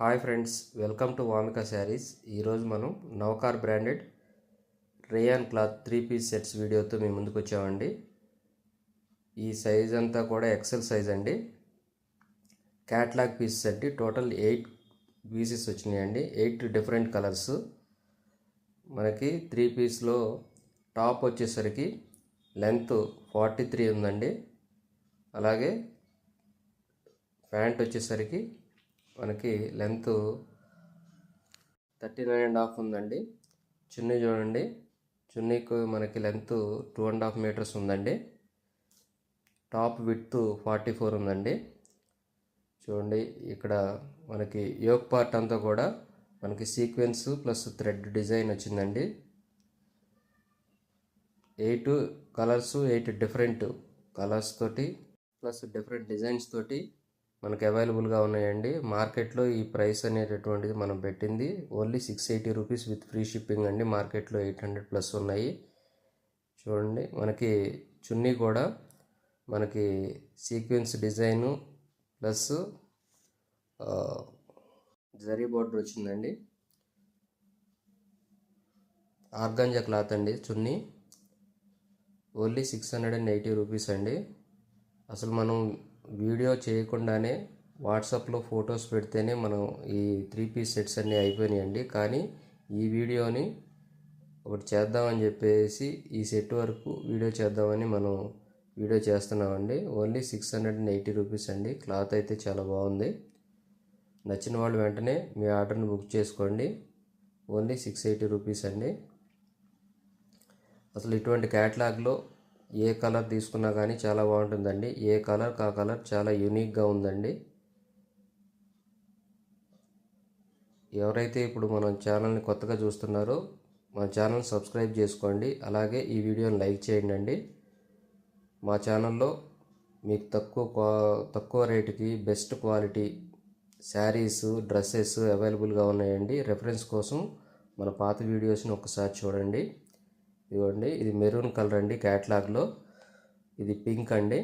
Hi friends, welcome to Vamika sarees. ఈరోజు మనం Navkar branded rayon cloth 3 piece sets వీడియోతో మేము ముందుకు వచ్చామండి. ఈ సైజ్ అంతా కూడా ఎక్సెల్ సైజ్ అండి. క్యాట్లాగ్ పీసెస్ అండి. టోటల్ 8 పీసెస్ వచ్చినాయండి. 8 డిఫరెంట్ కలర్స్. మనకి 3 పీస్లో టాప్ వచ్చేసరికి లెంత్ 43 ఉందండి. అలాగే ప్యాంట్ వచ్చేసరికి మనకి లెంత్ 39.5 ఉందండి. చున్నీ చూడండి, చున్నీకి మనకి లెంత్ 2.5 మీటర్స్ ఉందండి. టాప్ విడ్త్ 44 ఉందండి. చూడండి, ఇక్కడ మనకి యోక్ పార్ట్ అంతా కూడా మనకి సీక్వెన్స్ ప్లస్ థ్రెడ్ డిజైన్ వచ్చిందండి. 8 కలర్స్, 8 డిఫరెంట్ కలర్స్ తోటి ప్లస్ డిఫరెంట్ డిజైన్స్ తోటి మనకు అవైలబుల్గా ఉన్నాయండి. మార్కెట్లో ఈ ప్రైస్ అనేటటువంటిది మనం పెట్టింది only 680 rupees with free shipping అండి. మార్కెట్లో 800+ ఉన్నాయి. చూడండి, మనకి చున్నీ కూడా మనకి sequence design plus zari border వచ్చిందండి. ఆర్గాంజా క్లాత్ అండి. చున్నీ ఓన్లీ 680 రూపీస్ అండి. అసలు మనం వీడియో చేయకుండానే వాట్సాప్లో ఫొటోస్ పెడితేనే మనం ఈ 3 పీస్ సెట్స్ అన్నీ అయిపోయినాయండి. కానీ ఈ వీడియోని ఒకటి చేద్దామని చెప్పేసి ఈ సెట్ వరకు వీడియో చేద్దామని మనం వీడియో చేస్తున్నామండి. ఓన్లీ 680 రూపీస్ అండి. క్లాత్ అయితే చాలా బాగుంది. నచ్చిన వాళ్ళు వెంటనే మీ ఆర్డర్ని బుక్ చేసుకోండి. ఓన్లీ 680 రూపీస్ అండి. అసలు ఇటువంటి క్యాటలాగ్లో ఏ కలర్ తీసుకున్నా కానీ చాలా బాగుంటుందండి. ఏ కలర్ కా కలర్ చాలా యూనిక్గా ఉందండి. ఎవరైతే ఇప్పుడు మన ఛానల్ని కొత్తగా చూస్తున్నారో మా ఛానల్ సబ్స్క్రైబ్ చేసుకోండి. అలాగే ఈ వీడియోని లైక్ చేయండి అండి. మా ఛానల్లో మీకు తక్కువ రేటుకి బెస్ట్ క్వాలిటీ శారీస్, డ్రెస్సెస్ అవైలబుల్గా ఉన్నాయండి. రెఫరెన్స్ కోసం మన పాత వీడియోస్ని ఒకసారి చూడండి. ఇదిగోండి, ఇది మెరూన్ కలర్ అండి క్యాట్లాగ్లో. ఇది పింక్ అండి.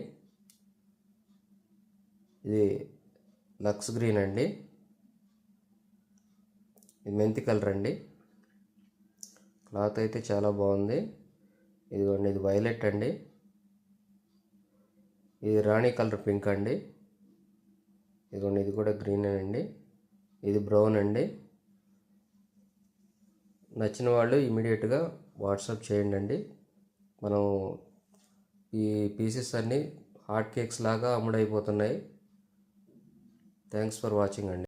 ఇది లక్స్ గ్రీన్ అండి. ఇది మెంతి కలర్ అండి. క్లాత్ అయితే చాలా బాగుంది. ఇదిగోండి, ఇది వైలెట్ అండి. ఇది రాణి కలర్ పింక్ అండి. ఇదిగోండి, ఇది కూడా గ్రీన్ అండి. ఇది బ్రౌన్ అండి. నచ్చిన వాళ్ళు ఇమీడియట్గా వాట్సాప్ చేయండి అండి. మనం ఈ పీసెస్ అన్నీ హాట్ కేక్స్ లాగా అమ్ముడైపోతున్నాయి. థ్యాంక్స్ ఫర్ వాచింగ్ అండి.